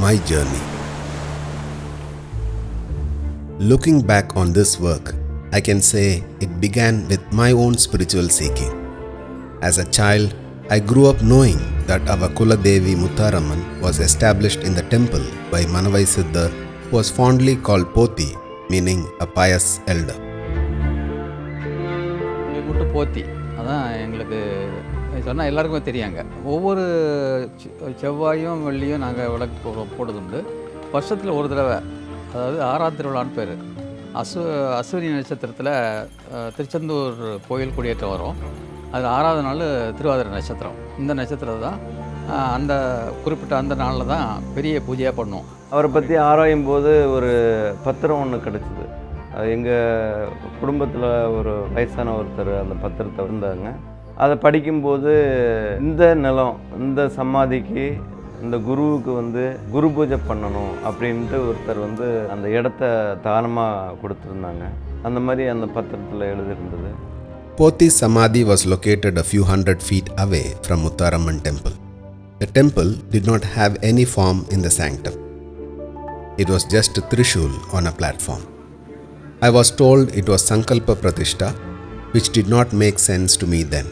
my journey. Looking back on this work, I can say it began with my own spiritual seeking. As a child, I grew up knowing that our Kuladevi Mutharaman was established in the temple by Manavai Siddhar, who was fondly called Pothy, meaning a pious elder. போத்தி அதான் எங்களுக்கு சொன்னால் எல்லாருக்குமே தெரியாங்க. ஒவ்வொரு செவ்வாயும் வெள்ளியும் நாங்கள் விளக்கு போடுதுண்டு. வருஷத்தில் ஒரு தடவை, அதாவது 6ஆம் திருவிழான்னு பேர், அஸ்வினி நட்சத்திரத்தில் திருச்செந்தூர் கோயில் குடியேற்றம் வரும். அது 6ஆவது நாள் திருவாதிரை நட்சத்திரம். இந்த நட்சத்திரம் தான் அந்த குறிப்பிட்ட அந்த நாளில் தான் பெரிய பூஜையாக பண்ணுவோம். அவரை பற்றி ஆராயும் போது ஒரு பத்திரம் ஒன்று கிடச்சிது. எங்கள் குடும்பத்தில் ஒரு வயசான ஒருத்தர் அந்த பத்திரத்தை இருந்தாங்க. அதை படிக்கும்போது இந்த நிலம், இந்த சமாதிக்கு இந்த குருவுக்கு குரு பூஜை பண்ணணும் அப்படின்ட்டு ஒருத்தர் அந்த இடத்த தானமாக கொடுத்துருந்தாங்க. அந்த மாதிரி அந்த பத்திரத்தில் எழுதியிருந்தது. Pothy's Samadhi was located a few hundred feet away from Mutharaman temple. The temple did not have any form in the sanctum. It was just a trishul on a platform. I was told it was Sankalpa Pratishta, which did not make sense to me then.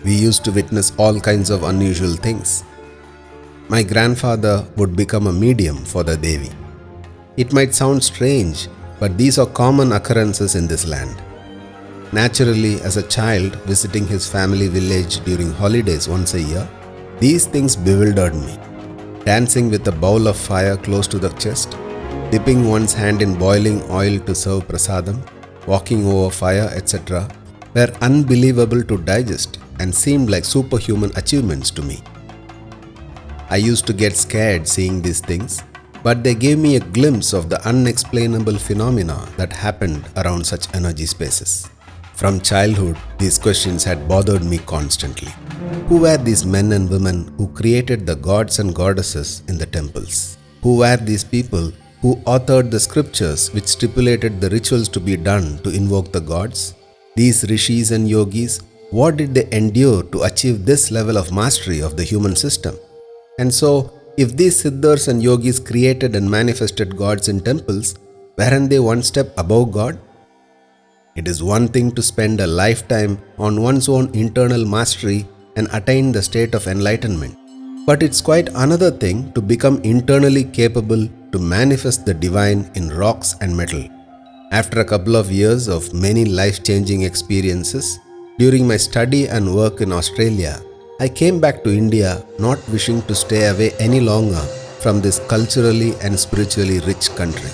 We used to witness all kinds of unusual things. My grandfather would become a medium for the Devi. It might sound strange, but these are common occurrences in this land. Naturally, as a child visiting his family village during holidays once a year, these things bewildered me. Dancing with a bowl of fire close to the chest, dipping one's hand in boiling oil to serve prasadam, walking over fire, etc., were unbelievable to digest and seemed like superhuman achievements to me. I used to get scared seeing these things, but they gave me a glimpse of the unexplainable phenomena that happened around such energy spaces. From childhood, these questions had bothered me constantly. Who were these men and women who created the gods and goddesses in the temples? Who were these people who authored the scriptures which stipulated the rituals to be done to invoke the gods? These rishis and yogis, what did they endure to achieve this level of mastery of the human system? And so, if these siddhars and yogis created and manifested gods in temples, weren't they one step above God? It is one thing to spend a lifetime on one's own internal mastery and attain the state of enlightenment. But it's quite another thing to become internally capable to manifest the divine in rocks and metal. After a couple of years of many life-changing experiences, during my study and work in Australia, I came back to India not wishing to stay away any longer from this culturally and spiritually rich country.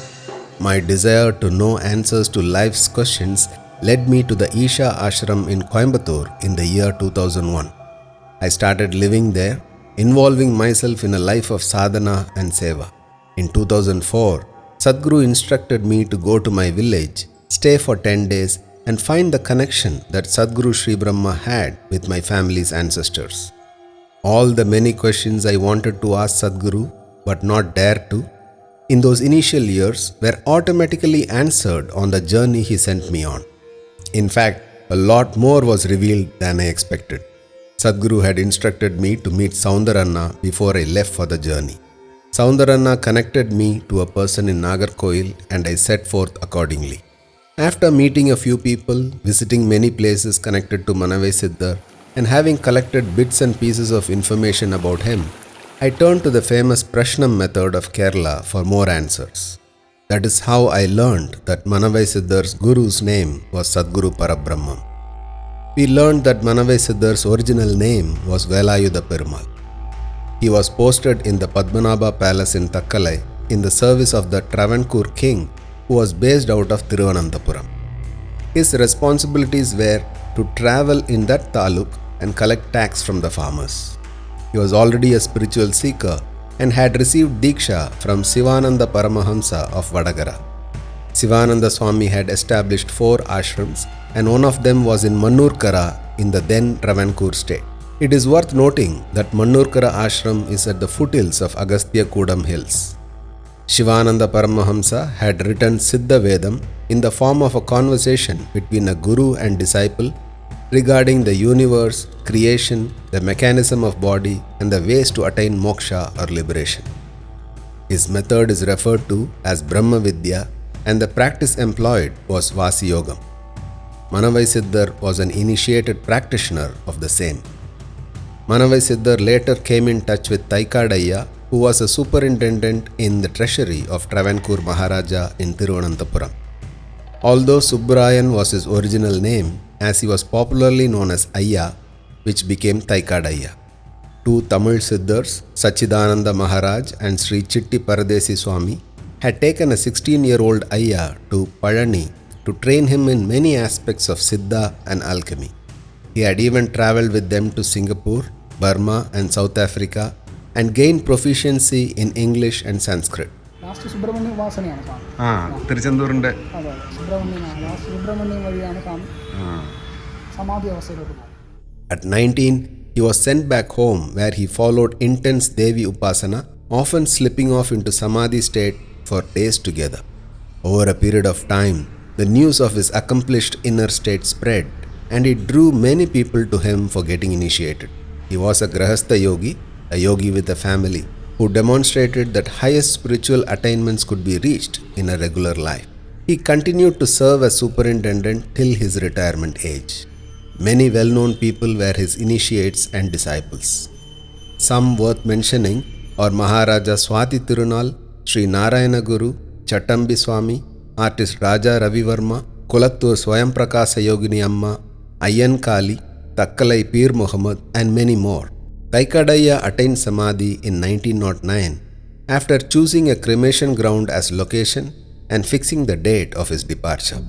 My desire to know answers to life's questions led me to the Isha Ashram in Coimbatore in the year 2001. I started living there, involving myself in a life of sadhana and seva. In 2004, Sadhguru instructed me to go to my village, stay for 10 days and find the connection that Sadhguru Shribrahma had with my family's ancestors. All the many questions I wanted to ask Sadhguru but not dared to, in those initial years, were automatically answered on the journey he sent me on. In fact, a lot more was revealed than I expected. Sadhguru had instructed me to meet Soundaranna before I left for the journey. Soundaranna connected me to a person in Nagarkoil and I set forth accordingly. After meeting a few people, visiting many places connected to Manavai Siddhar, and having collected bits and pieces of information about him, I turned to the famous Prashnam method of Kerala for more answers. That is how I learned that Manavai Siddhar's guru's name was Sadhguru Parabrahmam. We learned that Manavai Siddhar's original name was Velayuda Perumal. He was posted in the Padmanabha Palace in Takkalai in the service of the Travancore king who was based out of Thiruvananthapuram. His responsibilities were to travel in that taluk and collect tax from the farmers. He was already a spiritual seeker and had received Diksha from Sivananda Paramahamsa of Vadagara. Sivananda Swami had established 4 ashrams and one of them was in Mannurkara in the then Travancore state. It is worth noting that Mannurkara ashram is at the foothills of Agastya Kudam hills. Shivananda Paramahamsa had written Siddha Vedam in the form of a conversation between a guru and disciple regarding the universe, creation, the mechanism of body and the ways to attain moksha or liberation. His method is referred to as Brahma Vidya and the practice employed was Vasiyogam. Manavai Siddhar was an initiated practitioner of the same. Manavai Siddhar later came in touch with Taikadaiya, who was a superintendent in the treasury of Travancore Maharaja in Thiruvananthapuram. Although Subbarayan was his original name, as he was popularly known as Ayya, which became Taikadaiya. Two Tamil Siddhars, Sachidananda Maharaj and Sri Chitti Paradesi Swami, had taken a 16-year-old Ayya to Palani to train him in many aspects of Siddha and alchemy. He had even travelled with them to Singapore, Burma and South Africa and gained proficiency in English and Sanskrit. Last Subrahmanya ഉപാസനയാണ് സ്വാമി. തിരുച്ചെന്തൂരിൻ്റെ അതെ സുബ്രഹ്മണ്യനാണ്. Last Subrahmanyam വഴിയാണ് സ്വാമി സമാധി അവസ്ഥയിലോട്ട് പോകുന്നത്. At 19, he was sent back home where he followed intense Devi Upasana, often slipping off into Samadhi state for days together. Over a period of time, the news of his accomplished inner state spread and it drew many people to him for getting initiated. He was a Grahastha yogi, a yogi with a family, who demonstrated that highest spiritual attainments could be reached in a regular life. He continued to serve as superintendent till his retirement age. Many well-known people were his initiates and disciples. Some worth mentioning are Maharaja Swati Tirunal, Sri Narayana Guru, Chattambi Swami, artist Raja Ravi Varma, Kulattur Swayam Prakasa Yogini Amma, Ayyan Kali, Takkalai Peer Muhammad and many more. Taikadaiya attained Samadhi in 1909 after choosing a cremation ground as location and fixing the date of his departure.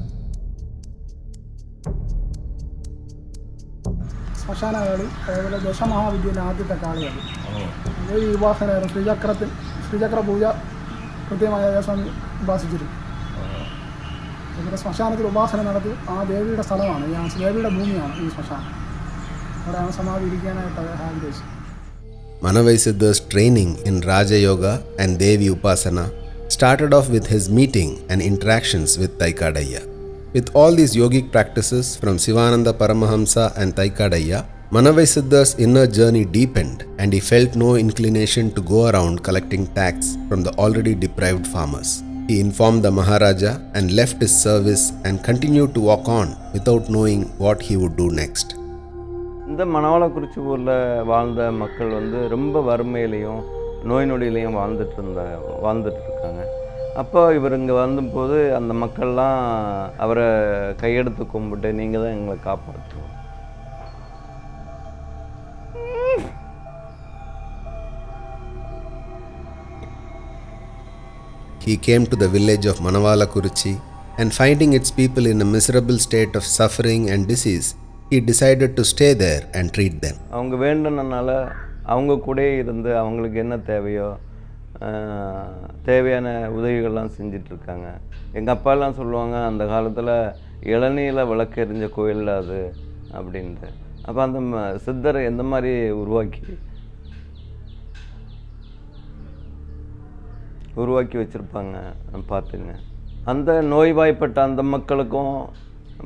ശ്മശാനകളി അതേപോലെ ദശമഹാവിദ്യയിലെ ആദ്യത്തെ കാളിയാണ്. ഈ ഉപാസനയായിരുന്നു ശ്രീചക്ര പൂജ കൃത്യമായ സ്വാമി ഉപാസിച്ചിരുന്നു. ഇവിടെ ശ്മശാനത്തിൽ ഉപാസന നടത്തി ആ ദേവിയുടെ സ്ഥലമാണ്, ഈ ദേവിയുടെ ഭൂമിയാണ് ഈ ശ്മശാനം. അവിടെയാണ് സമാധി ഇരിക്കാനായിട്ട് അദ്ദേഹം ആഗ്രഹിച്ചത്. Manavai Siddhar's training in Raja Yoga and Devi Upasana started off with his meeting and interactions with Taikadaiya. With all these yogic practices from Sivananda Paramahamsa and Taikadaiya, Manavai Siddhar's inner journey deepened and he felt no inclination to go around collecting tax from the already deprived farmers. He informed the Maharaja and left his service and continued to walk on without knowing what he would do next. இந்த மணவாளக்குறிச்சி ஊரில் வாழ்ந்த மக்கள் வந்து ரொம்ப வறுமையிலையும் நோய் நொடியிலையும் வாழ்ந்துட்டு இருக்காங்க. அப்போ இவர் இங்கே வந்தபோது அந்த மக்கள்லாம் அவரை கையெடுத்து கும்பிட்டு நீங்கள் தான் எங்களை காப்பாற்றணும். He came to the village of Manavalakuruchi and finding its people in a miserable state of suffering and disease, he decided to stay there and treat them. அவங்க வேண்டுனனால அவங்க கூடயே இருந்து அவங்களுக்கு என்ன தேவையோ தேவையான உதவிகள்லாம் செஞ்சிட்ருக்காங்க. எங்கள் அப்பாலாம் சொல்லுவாங்க, அந்த காலத்தில் இளநீரில் விளக்கு எரிஞ்ச கோயில் அது அப்படின்ட்டு. அப்போ அந்த சித்தரை எந்த மாதிரி உருவாக்கி வச்சுருப்பாங்க பார்த்துங்க. அந்த நோய்வாய்ப்பட்ட அந்த மக்களுக்கும்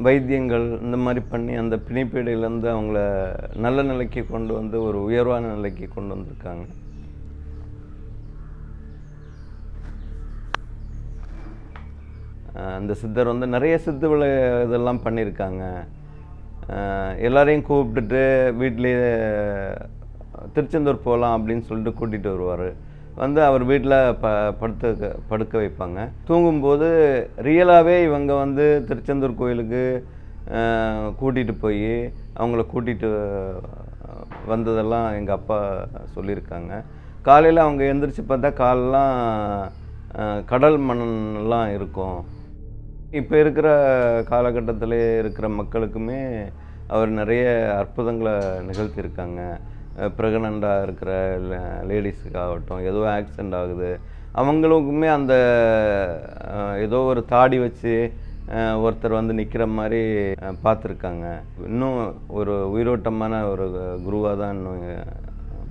வைத்தியங்கள் இந்த மாதிரி பண்ணி அந்த பிணிப்பீடையிலேருந்து அவங்கள நல்ல நிலைக்கு கொண்டு வந்து ஒரு உயர்வான நிலைக்கு கொண்டு வந்திருக்காங்க. அந்த சித்தர் வந்து நிறைய இதெல்லாம் பண்ணியிருக்காங்க. எல்லாரையும் கூப்பிட்டுட்டு வீட்லேயே திருச்செந்தூர் போகலாம் அப்படின்னு சொல்லிட்டு கூட்டிகிட்டு வருவார். வந்து அவர் வீட்டில் படுக்க வைப்பாங்க. தூங்கும்போது ரியலாகவே இவங்க வந்து திருச்செந்தூர் கோயிலுக்கு கூட்டிகிட்டு போய் அவங்கள கூட்டிகிட்டு வந்ததெல்லாம் எங்கள் அப்பா சொல்லியிருக்காங்க. காலையில் அவங்க எழுந்திரிச்சு பார்த்தா காலெல்லாம் கடல் மணல்லாம் இருக்கும். இப்போ இருக்கிற காலகட்டத்தில் இருக்கிற மக்களுக்குமே அவர் நிறைய அற்புதங்களை நிகழ்த்தியிருக்காங்க. ப்ரெக்னெண்ட்டாக இருக்கிற லேடிஸுக்காகட்டும், ஏதோ ஆக்சிடெண்ட் ஆகுது, அவங்களுக்குமே அந்த ஏதோ ஒரு தாடி வச்சு ஒருத்தர் வந்து நிற்கிற மாதிரி பார்த்துருக்காங்க. இன்னும் ஒரு உயிரோட்டமான ஒரு குருவாக தான் இன்னும்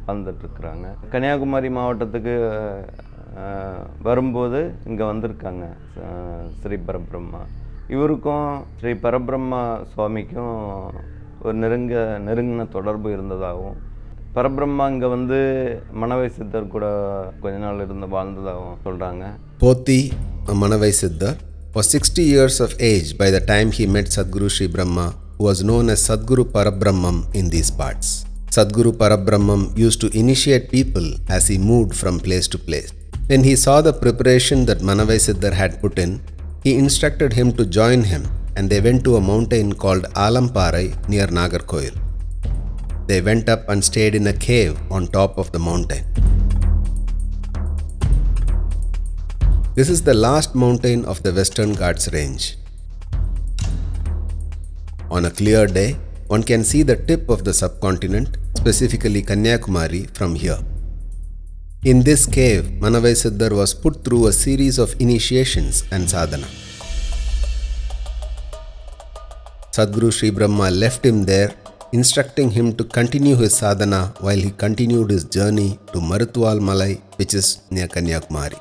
வாழ்ந்துட்டுருக்குறாங்க. கன்னியாகுமரி மாவட்டத்துக்கு வரும்போது இங்கே வந்திருக்காங்க ஸ்ரீ பரபிரம்மா. இவருக்கும் ஸ்ரீ பரபிரம்மா சுவாமிக்கும் ஒரு நெருங்கின தொடர்பு இருந்ததாகவும் பரபிரம்மா இங்கே வந்து மணவை சித்தர் கூட கொஞ்ச நாள் இருந்து வாழ்ந்ததாகவும் சொல்கிறாங்க. Pothy, a Manavai Siddhar, was 60 years of age by the time he met Sadhguru Shribrahma, who was known as Sadhguru-Parabrahmam in these parts. Sadhguru-Parabrahmam used to initiate people as he moved from place to place. When he saw the preparation that Manavai Siddhar had put in, he instructed him to join him, and they went to a mountain called Alamparai near Nagarkoil. They went up and stayed in a cave on top of the mountain. This is the last mountain of the Western Ghats range. On a clear day, one can see the tip of the subcontinent, specifically Kanyakumari, from here. In this cave, Manavai Siddhar was put through a series of initiations and sadhana. Sadhguru Shribrahma left him there, instructing him to continue his sadhana while he continued his journey to Marutwal Malai, which is near Kanyakumari.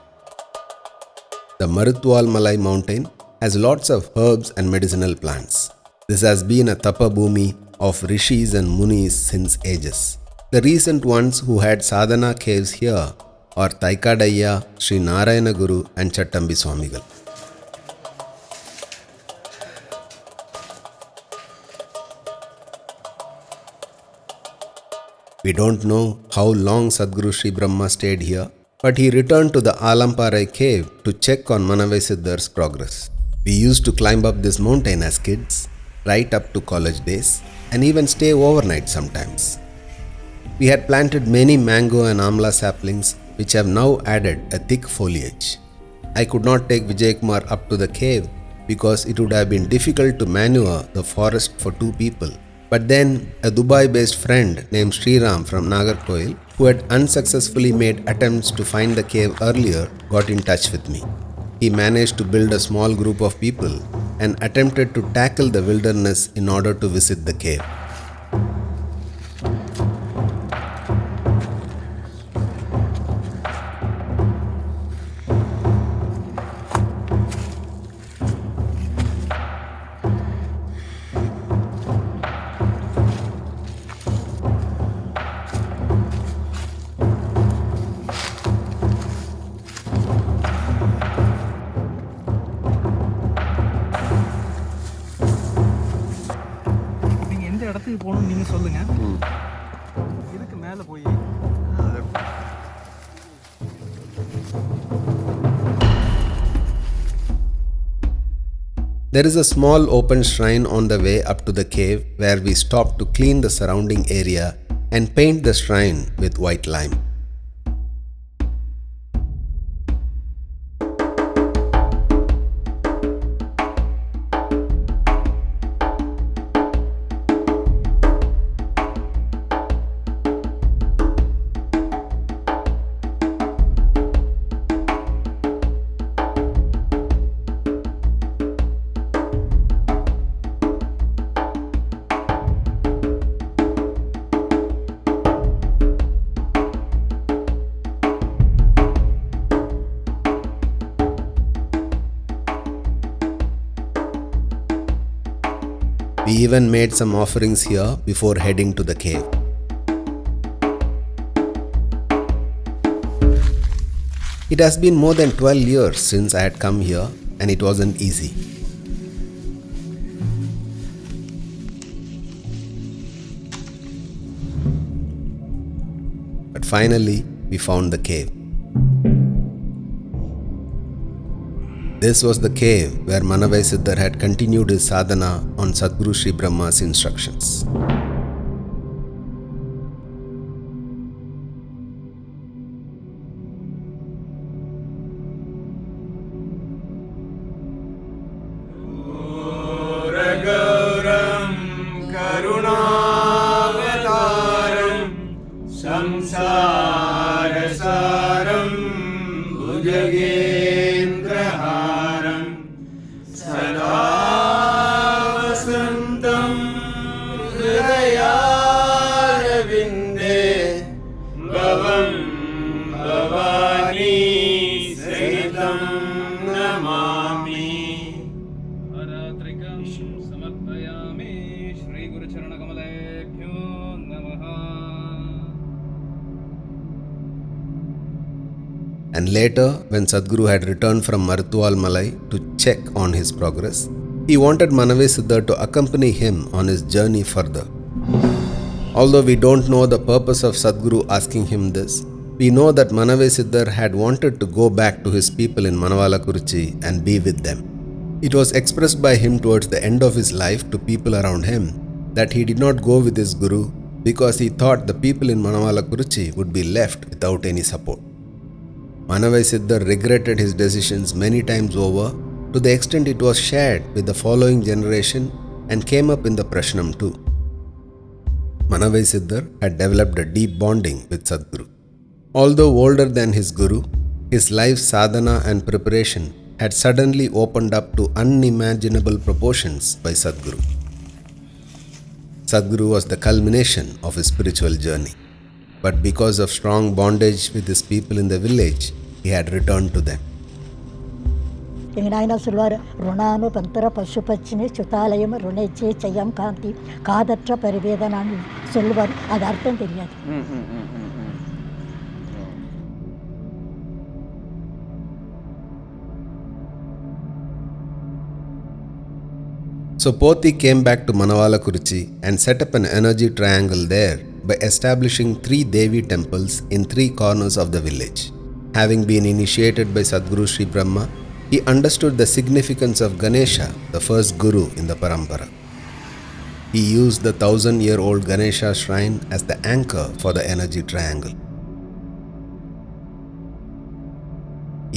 The Marutwal Malai mountain has lots of herbs and medicinal plants. This has been a tapa bhumi of rishis and munis since ages. The recent ones who had sadhana caves here are Taikadaiya, Sri Narayana Guru and Chattambi Swamigal. We don't know how long Sadhguru Shribrahma stayed here, but he returned to the Alamparai cave to check on Manavai Siddhar's progress. We used to climb up this mountain as kids, right up to college days, and even stay overnight sometimes. We had planted many mango and amla saplings, which have now added a thick foliage. I could not take Vijaykumar up to the cave because it would have been difficult to maneuver the forest for two people. But then a Dubai-based friend named Sriram from Nagarkoil, who had unsuccessfully made attempts to find the cave earlier, got in touch with me. He managed to build a small group of people and attempted to tackle the wilderness in order to visit the cave. இடத்துக்கு போகணும்னு நீங்கள் சொல்லுங்கள். இதுக்கு மேலே போய் There is a small open shrine on the way up to the cave where we stop to clean the surrounding area and paint the shrine with white lime. We even made some offerings here before heading to the cave. It has been more than 12 years since I had come here, and it wasn't easy. But finally, we found the cave. This was the cave where Manavai Siddhar had continued his sadhana on Sadhguru Shribrahma's instructions. And later, when Sadhguru had returned from Maruthuval Malai to check on his progress, he wanted Manave Siddhar to accompany him on his journey further. Although we don't know the purpose of Sadhguru asking him this, we know that Manave Siddhar had wanted to go back to his people in Manavalakuruchi and be with them. It was expressed by him towards the end of his life to people around him that he did not go with his Guru because he thought the people in Manavalakuruchi would be left without any support. Manave Siddhar regretted his decisions many times over to the extent it was shared with the following generation and came up in the Prashnam too. Manave Siddhar had developed a deep bonding with Sadhguru. Although older than his Guru, his life's sadhana and preparation had suddenly opened up to unimaginable proportions by Sadhguru. Sadhguru was the culmination of his spiritual journey, but because of strong bondage with his people in the village, he had returned to them. எங்கள் நாயனார் சொல்வார், ருணானு பந்தர பசுபட்சினி சுத்தாலயம் ருணேச்சே செய்யம் காந்தி காதற்ற பரிவேதனான்னு சொல்லுவார். அது அர்த்தம் தெரியாது. So Pothy came back to Manavalakuruchi and set up an energy triangle there by establishing 3 Devi temples in 3 corners of the village. Having been initiated by Sadhguru Shribrahma, he understood the significance of Ganesha, the first Guru in the Parampara. He used the 1000-year-old Ganesha shrine as the anchor for the energy triangle.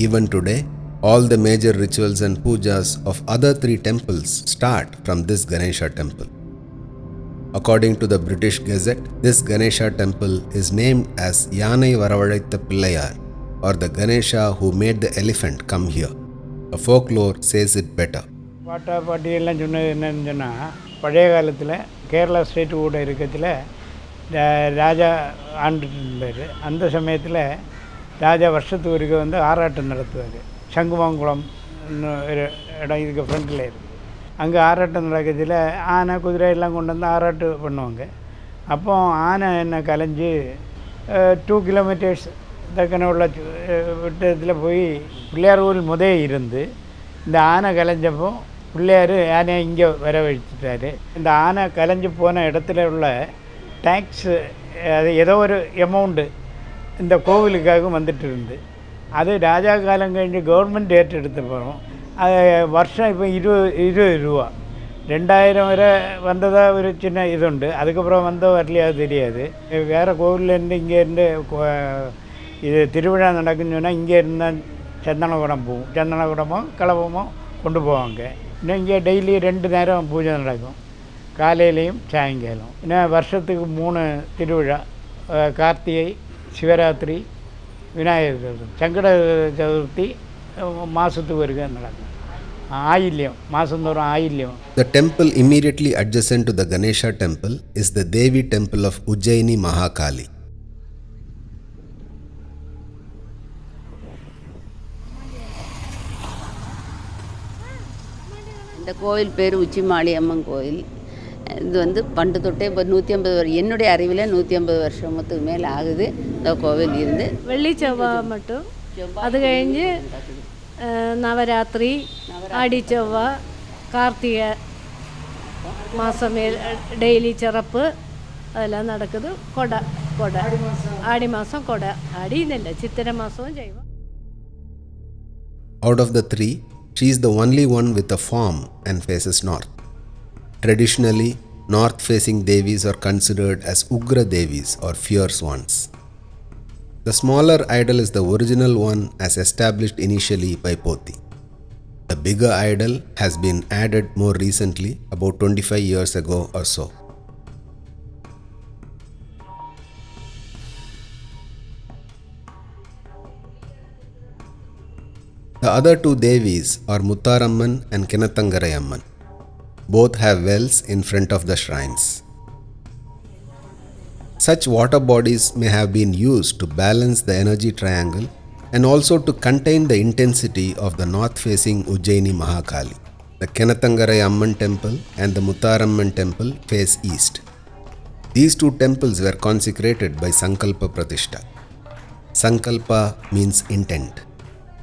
Even today, all the major rituals and pujas of other 3 temples start from this Ganesha temple. According to the British Gazette, this Ganesha temple is named as Yanai Varavalaitha Pillayar, or the Ganesha who made the elephant come here. A folklore says it better. பாட்டி எல்லாம் சொன்னது என்னன்னு சொன்னால், பழைய காலத்தில் Kerala state கூட இருக்கிறதுல ராஜா ஆண்டுட்டு இருந்தார். அந்த சமயத்தில் ராஜா வருஷத்துக்கு ஒருக்க வந்து ஆராட்டம் நடத்துவார். சங்குமாங்குளம் ஒரு இடம் இதுக்கு ஃப்ரண்ட்டில் இருக்குது. அங்கே ஆராட்டம் நடக்கிறதுல ஆனை குதிரை எல்லாம் கொண்டு வந்து ஆராட்டு பண்ணுவாங்க. அப்போ ஆனை என்ன கலைஞ்சி 2 கிலோமீட்டர்ஸ் தக்கன உள்ள விட்டத்தில் போய் பிள்ளையார் கோவில் இருந்து இந்த ஆனை கலைஞ்சப்போ பிள்ளையார் ஆனையை இங்கே வரவழைச்சிட்டாரு. இந்த ஆனை கலைஞ்சி போன இடத்துல உள்ள டேக்ஸு அது ஏதோ ஒரு எமௌண்ட்டு இந்த கோவிலுக்காக வந்துட்டு இருந்து, அது ராஜா காலம் கழிஞ்சு கவர்மெண்ட் ஏற்றெடுத்த போகிறோம். அது வருஷம் இப்போ 20 ரூபா 2000 வரை வந்ததாக ஒரு சின்ன இதுண்டு. அதுக்கப்புறம் வந்தோ வரலையா தெரியாது. வேறு கோவிலேருந்து இங்கேருந்து இது திருவிழா நடக்குன்னு சொன்னால் இங்கே இருந்தால் சந்தனகுடம் போகும். சந்தனகுடமோ கலவமோ கொண்டு போவாங்க. இன்னும் இங்கே டெய்லி 2 நேரம் பூஜை நடக்கும், காலையிலையும் சாயங்காலம். இன்னும் வருஷத்துக்கு 3 திருவிழா, கார்த்திகை, சிவராத்திரி, விநாயகர் சதுர்த்தி, சங்கட சதுர்த்தி மாதத்துக்கு ஒருக்க நடக்கும். ஆயில்யம் மாதந்தோறும் ஆயில்யம். The temple immediately adjacent to the Ganesha temple is the Devi temple of Ujjaini Mahakali. இந்த கோயில் பேர் உச்சிமாளி அம்மன் கோயில். இது வந்து பண்டு தொட்டே இப்போ 150 வருஷம், என்னுடைய அறிவில் 150 வருஷத்துக்கு மேலே ஆகுது இந்த கோவில் இருந்து. வெள்ளி செவ்வாய் மட்டும், அது കഴിഞ്ഞ് நவராத்திரி, ஆடி செவ்வாய், கார்த்திகை மாதம் டெய்லி சிறப்பு அதெல்லாம் நடக்குது. கொடை ஆடி மாதம் கொடை, ஆடிന്നില്ല சித்திரை மாதமும் செய்வோம். Out of the 3, she is the only one with a form and faces north. Traditionally, north-facing Devis are considered as Ugra Devis or fierce ones. The smaller idol is the original one as established initially by Pothy. The bigger idol has been added more recently, about 25 years ago or so. The other 2 Devis are Muttaramman and Kinathangarayamman. Both have wells in front of the shrines. Such water bodies may have been used to balance the energy triangle and also to contain the intensity of the north-facing Ujjaini Mahakali. The Kinathangarayamman temple and the Muttaramman temple face east. These 2 temples were consecrated by Sankalpa Pratishtha. Sankalpa means intent.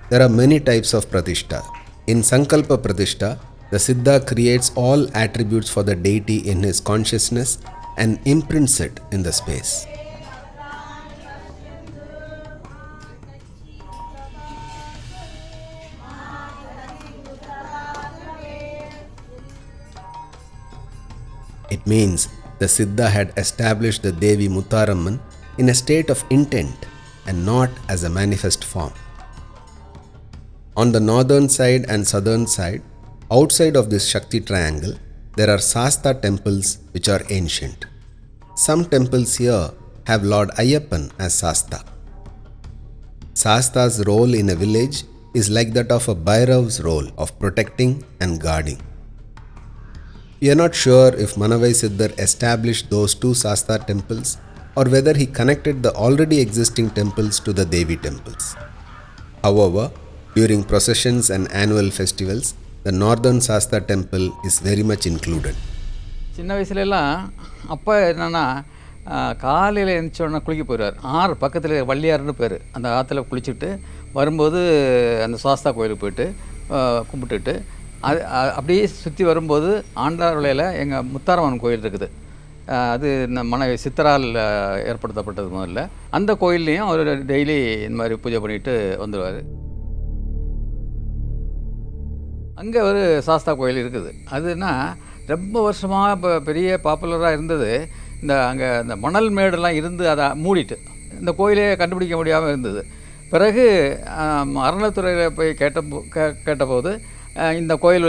There are many types of Pratishtha. In Sankalpa Pratishtha, the Siddha creates all attributes for the deity in his consciousness and imprints it in the space. It means the Siddha had established the Devi Muttaramman in a state of intent and not as a manifest form. On the northern side and southern side, outside of this Shakti triangle, there are Sastha temples which are ancient. Some temples here have Lord Ayyappan as Sastha. Sastha's role in a village is like that of a Bhairav's role of protecting and guarding. We are not sure if Manavai Siddhar established those two Sastha temples or whether he connected the already existing temples to the Devi temples. However, during processions and annual festivals, the northern Sastha temple is very much included. சின்ன வயசுலலாம் அப்போ என்னென்னா காலையில் எழுந்திரிச்சோடனே குளிக்க போயிடுவார். 6 பக்கத்தில் வள்ளியார்னு பேர். அந்த ஆற்றுல குளிச்சுட்டு வரும்போது அந்த சாஸ்தா கோயிலுக்கு போயிட்டு கும்பிட்டுட்டு அப்படியே சுற்றி வரும்போது ஆண்டார் விலையில் எங்கள் முத்தாரம்மன் கோயில் இருக்குது. அது இந்த மனைவி சித்தரால் ஏற்படுத்தப்பட்டது முதல்ல. அந்த கோயில்லையும் அவர் டெய்லி இந்த மாதிரி பூஜை பண்ணிட்டு வந்துடுவார். அங்கே ஒரு சாஸ்தா கோயில் இருக்குது. அதுனா ரொம்ப வருஷமாக இப்போ பெரிய பாப்புலராக இருந்தது. அங்கே இந்த மணல் மேடெல்லாம் இருந்து அதை மூடிட்டு இந்த கோயிலே கண்டுபிடிக்க முடியாமல் இருந்தது. பிறகு அறநிலைத்துறையில் போய் கேட்டபோது இந்த கோயில்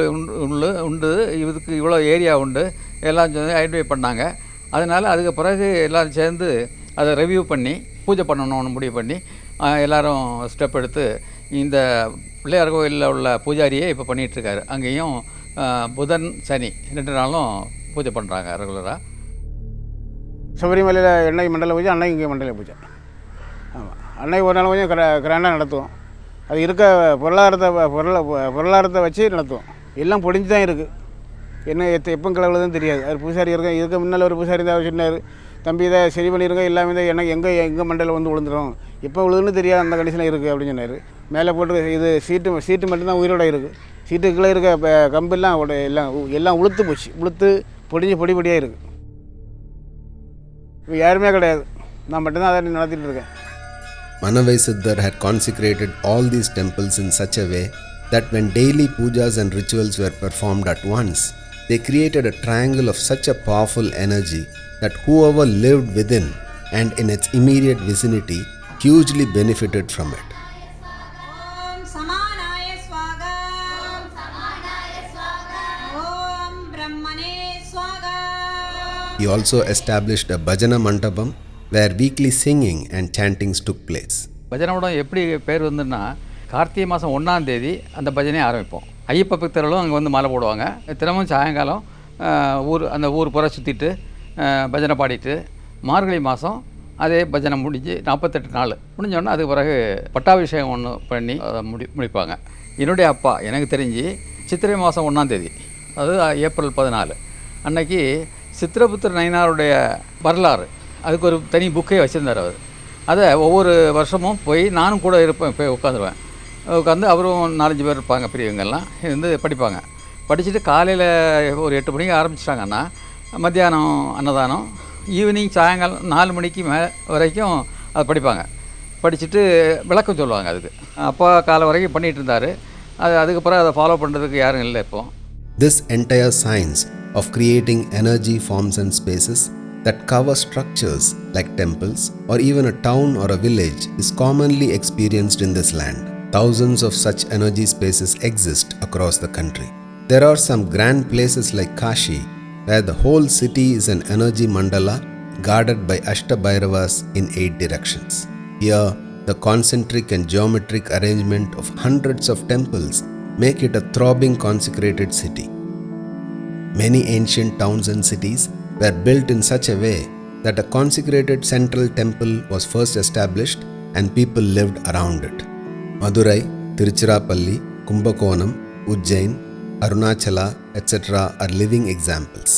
உண்டு, இதுக்கு இவ்வளோ ஏரியா உண்டு எல்லாம் ஐடென்டிஃபை பண்ணாங்க. அதனால் அதுக்கு பிறகு எல்லோரும் சேர்ந்து அதை ரிவ்யூ பண்ணி பூஜை பண்ணணும்னு முடிவு பண்ணி எல்லோரும் ஸ்டெப் எடுத்து இந்த பிள்ளையார் கோயிலில் உள்ள பூஜாரியே இப்போ பண்ணிகிட்ருக்காரு. அங்கேயும் புதன் சனி 2 நாளும் பூஜை பண்ணுறாங்க ரெகுலராக. சபரிமலையில் எண்ணெய் மண்டல பூஜை, அன்னைக்கு இங்கே மண்டல பூஜை. ஆமாம், அன்னைக்கு ஒரு நாள் கொஞ்சம் கிராண்டாக நடத்துவோம். அது இருக்க பொருளாதாரத்தை வச்சு நடத்துவோம். எல்லாம் பொடிஞ்சு தான் இருக்குது. என்ன எப்போ கிளவுலதுன்னு தெரியாது. அது பூசாரி இதுக்கு முன்னால் ஒரு பூசாரி தான் சொன்னார், தம்பி இதை சரி பண்ணியிருங்க, எல்லாமே தான் எனக்கு எங்கே மண்டல வந்து விழுந்துடும், எப்போ விழுதுன்னு தெரியாது, அந்த கண்டிஷனில் இருக்குது அப்படின்னு சொன்னார். மேலே போட்டு இது சீட்டு மட்டும்தான் உயிரோட இருக்குது. சீட்டுக்குள்ளே இருக்க கம்பெல்லாம் எல்லாம் உளுத்து போச்சு. உளுத்து பொடியாக இருக்குது. இப்போ யாருமே கிடையாது, நான் மட்டும்தான் அதை நடத்திட்டு இருக்கேன். Manavai Siddhar had consecrated all these temples in such a way that when daily pujas and rituals were performed at once, they created a triangle of such a powerful energy that whoever lived within and in its immediate vicinity hugely benefited from it. He also established a bhajana mandapam where weekly singing and chantings took place. பஜனோட எப்படி பேர் வந்துன்னா, கார்த்திகை மாதம் 1ஆம் தேதி அந்த பஜனையை ஆரம்பிப்போம். ஐயப்ப பக்தர்களும் அங்கே வந்து மாலை போடுவாங்க. தினமும் சாயங்காலம் அந்த ஊர் புற சுற்றிட்டு பஜனை பாடிட்டு, மார்கழி மாதம் அதே பஜனை முடிஞ்சு 48 நாள் முடிஞ்சோடனே அதுக்கு பிறகு பட்டாபிஷேகம் ஒன்று பண்ணி அதை முடிப்பாங்க. என்னுடைய அப்பா எனக்கு தெரிஞ்சு சித்திரை மாதம் 1ஆம் தேதி, அதாவது ஏப்ரல் 14 அன்னைக்கு சித்திரபுத்திர நயினாருடைய வரலாறு அதுக்கு ஒரு தனி புக்கே வச்சுருந்தார் அவர். அதை ஒவ்வொரு வருஷமும் போய் நானும் கூட இருப்பேன், போய் உட்காந்து அவரும் 4-5 பேர் இருப்பாங்க, பெரியவங்கெல்லாம் இருந்து படிப்பாங்க. படிச்சுட்டு காலையில் ஒரு 8 மணிக்கு ஆரம்பிச்சிட்டாங்கன்னா மத்தியானம் அன்னதானம், ஈவினிங் சாயங்காலம் 4 மணிக்கு வரைக்கும் அதை படிப்பாங்க. படிச்சுட்டு விளக்கம் சொல்லுவாங்க. அதுக்கு அப்பா காலை வரைக்கும் பண்ணிகிட்டு இருந்தார். அதுக்கப்புறம் அதை ஃபாலோ பண்ணுறதுக்கு யாரும் இல்லை இப்போ. This entire science of creating energy forms and spaces that cover structures like temples or even a town or a village is commonly experienced in this land. Thousands of such energy spaces exist across the country. There are some grand places like Kashi where the whole city is an energy mandala guarded by Ashtabhairavas in 8 directions. Here, the concentric and geometric arrangement of hundreds of temples make it a throbbing consecrated city. Many ancient towns and cities were built in such a way that a consecrated central temple was first established and people lived around it. Madurai, Tiruchirappalli, Kumbakonam, Ujjain, Arunachala, etc. are living examples.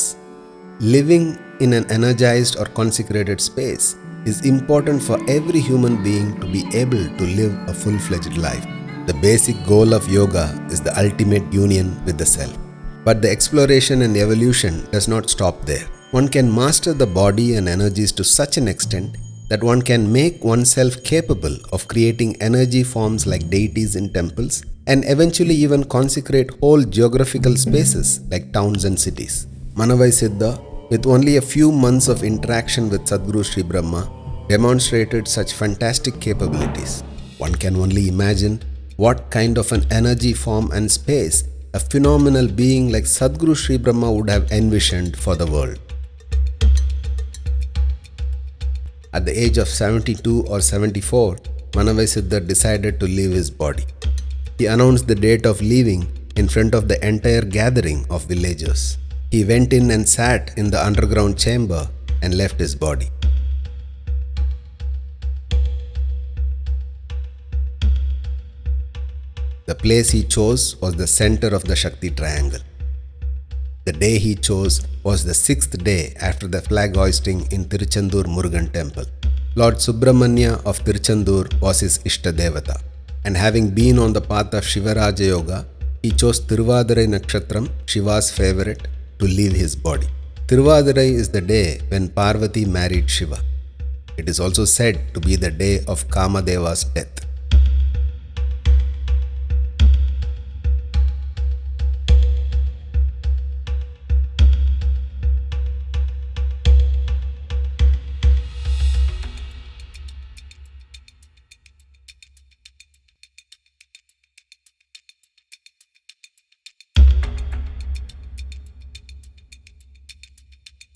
Living in an energized or consecrated space is important for every human being to be able to live a full-fledged life. The basic goal of yoga is the ultimate union with the self. But the exploration and evolution does not stop there. One can master the body and energies to such an extent that one can make oneself capable of creating energy forms like deities in temples and eventually even consecrate whole geographical spaces like towns and cities. Manavai Siddha, with only a few months of interaction with Sadhguru Shribrahma, demonstrated such fantastic capabilities. One can only imagine what kind of an energy form and space a phenomenal being like Sadhguru Shribrahma would have envisioned for the world. At the age of 72 or 74, Manavai Siddha decided to leave his body. He announced the date of leaving in front of the entire gathering of villagers. He went in and sat in the underground chamber and left his body. The place he chose was the center of the Shakti triangle. The day he chose was the 6th day after the flag hoisting in Tiruchendur Murugan temple. Lord Subramanya of Tiruchendur was his Ishta Devata, and having been on the path of Shivaraja Yoga, he chose Tiruvadirai Nakshatram, Shiva's favorite, to leave his body. Tiruvadirai is the day when Parvati married Shiva. It is also said to be the day of Kamadeva's death.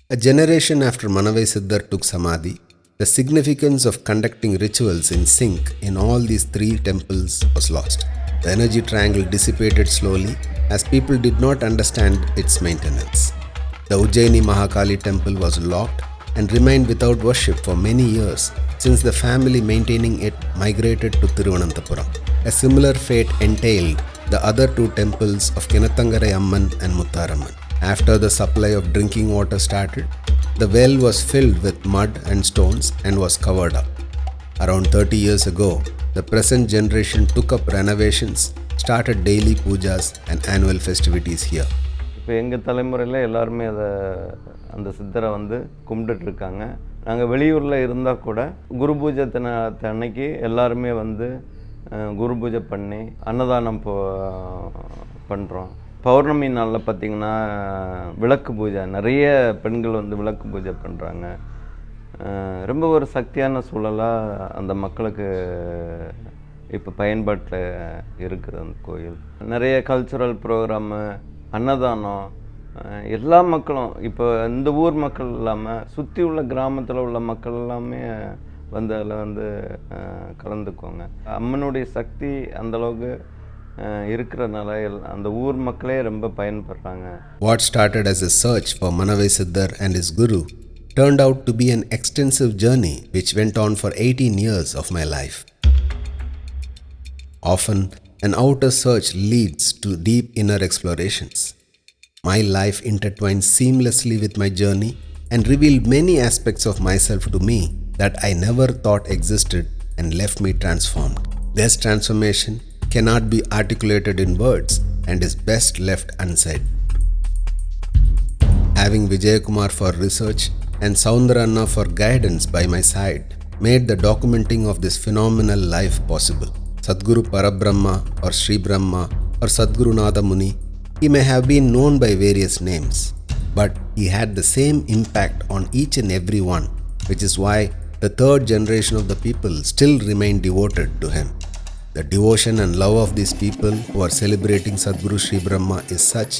A generation after Manavai Siddhar took Samadhi, the significance of conducting rituals in sync in all these 3 temples was lost. The energy triangle dissipated slowly as people did not understand its maintenance. The Ujjaini Mahakali temple was locked and remained without worship for many years since the family maintaining it migrated to Thiruvananthapuram. A similar fate entailed the other 2 temples of Kinathangarai Amman and Muttaramman. After the supply of drinking water started, the well was filled with mud and stones and was covered up. Around 30 years ago, the present generation took up renovations, started daily pujas and annual festivities here. இப்போ எங்கள் தலைமுறையில் எல்லாருமே அந்த சித்தரை கும்பிட்டுட்டு இருக்காங்க. நாங்கள் வெளியூரில் இருந்தால் கூட குரு பூஜை அன்னைக்கு எல்லாருமே குரு பூஜை பண்ணி அன்னதானம் பண்ணுறோம். பௌர்ணமி நாளில் பார்த்திங்கன்னா விளக்கு பூஜை, நிறைய பெண்கள் விளக்கு பூஜை பண்ணுறாங்க. ரொம்ப ஒரு சக்தியான சூழலாக அந்த மக்களுக்கு இப்போ பயன்பாட்டில் இருக்குது அந்த கோயில். நிறைய கல்ச்சுரல் ப்ரோக்ராமு, அன்னதானம், எல்லா மக்களும் இப்போ இந்த ஊர் மக்கள் இல்லாமல் சுற்றி உள்ள கிராமத்தில் உள்ள மக்கள் எல்லாமே அதில் கலந்துக்குவாங்க. அம்மனுடைய சக்தி அந்தளவுக்கு இருக்கிறதுனால அந்த ஊர் மக்களே ரொம்ப பயன்படுறாங்க. What started as a search for Manavai Siddhar and his guru turned out to be an extensive journey which went on for 18 years of my life. Often, an outer search leads to deep inner explorations. My life intertwined seamlessly with my journey and revealed many aspects of myself to me that I never thought existed and left me transformed. This transformation cannot be articulated in words and is best left unsaid. Having Vijay Kumar for research and Soundaranna for guidance by my side made the documenting of this phenomenal life possible. Sadhguru Parabrahma or Shribrahma or Sadhgurunatha Muni, he may have been known by various names, but he had the same impact on each and every one, which is why the 3rd generation of the people still remain devoted to him. The devotion and love of these people who are celebrating Sadhguru Shribrahma is such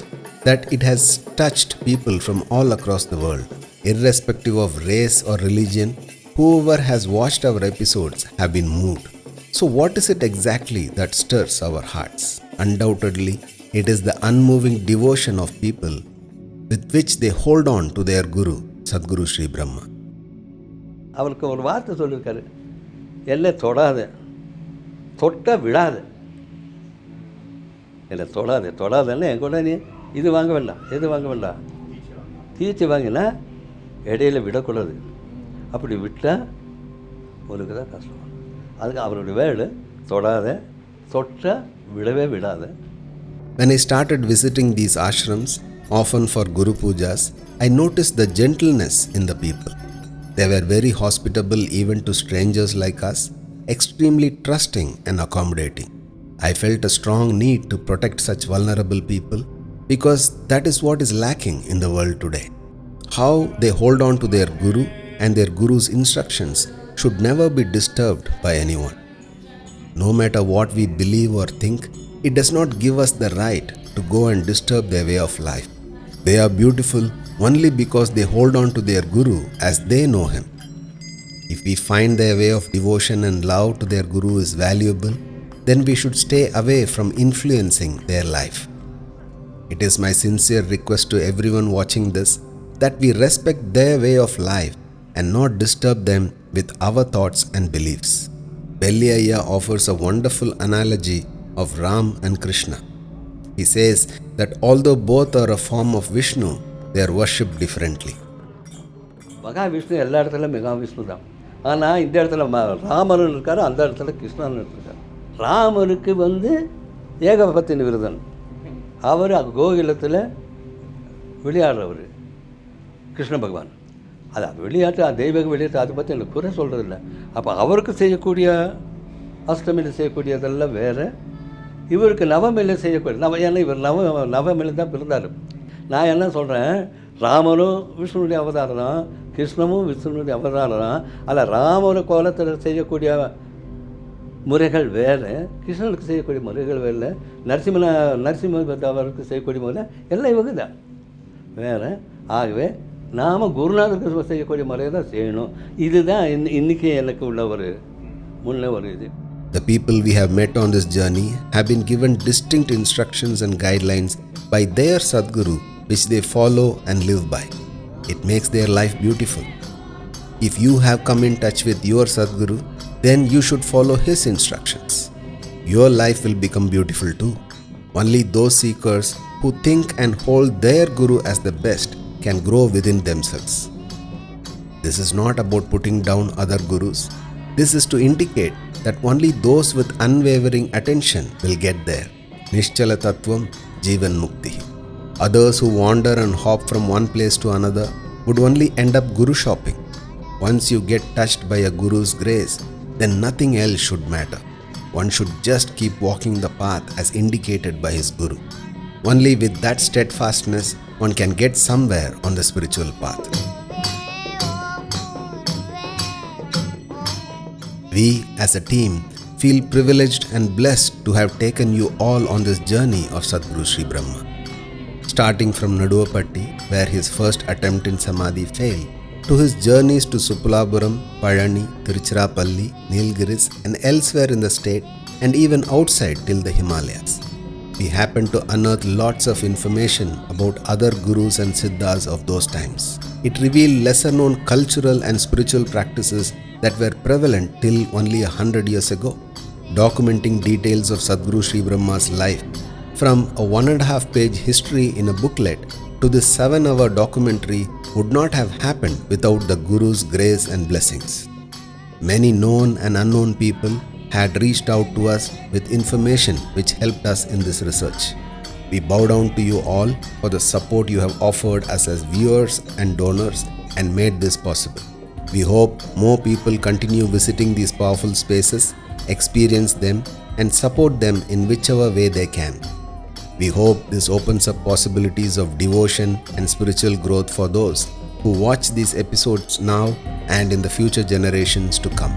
that it has touched people from all across the world. Irrespective of race or religion, whoever has watched our episodes have been moved. So what is it exactly that stirs our hearts? Undoubtedly, it is the unmoving devotion of people with which they hold on to their Guru, Sadhguru Shribrahma. அவருக்கு ஒரு வார்த்தை சொல்லியிருக்காரு, எல்லை தொடாத, தொட்ட விடாது. இல்லை தொடாதன்னா என் கூட நீ இது வாங்க வேண்டாம், எது வாங்க வேண்டாம், தீச்சு வாங்கினா இடையில விடக்கூடாது. அப்படி விட்டால் உனக்கு தான் கஷ்டம். அதுக்கு அவருடைய வேர்டு தொடாத, தொட்ட விடவே விடாத. When I started visiting these ashrams, often for Guru Pujas, I noticed the gentleness in the people. They were very hospitable even to strangers like us, extremely trusting and accommodating. I felt a strong need to protect such vulnerable people because that is what is lacking in the world today. How they hold on to their Guru and their Guru's instructions should never be disturbed by anyone. No matter what we believe or think, it does not give us the right to go and disturb their way of life. They are beautiful only because they hold on to their Guru as they know him. If we find their way of devotion and love to their Guru is valuable, then we should stay away from influencing their life. It is my sincere request to everyone watching this that we respect their way of life and not disturb them with our thoughts and beliefs. Belliya offers a wonderful analogy of Ram and Krishna. He says that although both are a form of Vishnu, they are worshipped differently. Mahavishnu எல்லா இடத்துலையும் மகாவிஷ்ணு தான். ஆனால் இந்த இடத்துல ராமன் இருக்கார், அந்த இடத்துல கிருஷ்ணன் இருக்கார். ராமருக்கு ஏகபத்தினி விரதன். அவர் கோகுலத்தில் விளையாடுறவர் கிருஷ்ண பகவான். அது விளையாட்டு, தெய்வ விளையாட்டு, அதை பற்றி எனக்கு குறை சொல்கிறதில்ல. அப்போ அவருக்கு செய்யக்கூடிய அஷ்டமியில் செய்யக்கூடியதெல்லாம் வேறு, இவருக்கு நவமியில் செய்யக்கூடிய ஏன்னா இவர் நவமியில் தான் பிறந்தார். நான் என்ன சொல்கிறேன், ராமனும் விஷ்ணுனுடைய அவதாரம் தான், கிருஷ்ணனும் விஷ்ணுனுடைய அவதாரம் தான். அதில் ராமனு கோலத்தில் செய்யக்கூடிய முறைகள் வேறு, கிருஷ்ணனுக்கு செய்யக்கூடிய முறைகள் வேறு, நரசிம்ம அவருக்கு செய்யக்கூடிய முறை எல்லாம் இவங்க தான் வேறு. ஆகவே நாம் குருநாதருக்கு செய்யக்கூடிய முறையை தான் செய்யணும். இதுதான் இன்றைக்கி எனக்கு உள்ள ஒரு இது. The people we have met on this journey have been given distinct instructions and guidelines by their Sadhguru which they follow and live by. It makes their life beautiful. If you have come in touch with your Sadhguru, then you should follow his instructions. Your life will become beautiful too. Only those seekers who think and hold their Guru as the best can grow within themselves. This is not about putting down other Gurus. This is to indicate that only those with unwavering attention will get there. Nishchala Tattvam Jivan Mukti. Others who wander and hop from one place to another would only end up Guru shopping. Once you get touched by a Guru's grace, then nothing else should matter. One should just keep walking the path as indicated by his Guru. Only with that steadfastness one can get somewhere on the spiritual path. We as a team feel privileged and blessed to have taken you all on this journey of Sadhguru Shribrahma. Starting from Naduvapatti, where his first attempt in Samadhi failed, to his journeys to Suppalapuram, Palani, Tiruchirappalli, Nilgiris and elsewhere in the state and even outside till the Himalayas. We happened to unearth lots of information about other gurus and siddhas of those times. It revealed lesser known cultural and spiritual practices that were prevalent till only 100 years ago, documenting details of Sadhguru Shribrahma's life from a 1.5-page history in a booklet to this 7-hour documentary would not have happened without the Guru's grace and blessings. Many known and unknown people had reached out to us with information which helped us in this research. We bow down to you all for the support you have offered us as viewers and donors and made this possible. We hope more people continue visiting these powerful spaces, experience them and support them in whichever way they can. We hope this opens up possibilities of devotion and spiritual growth for those who watch these episodes now and in the future generations to come.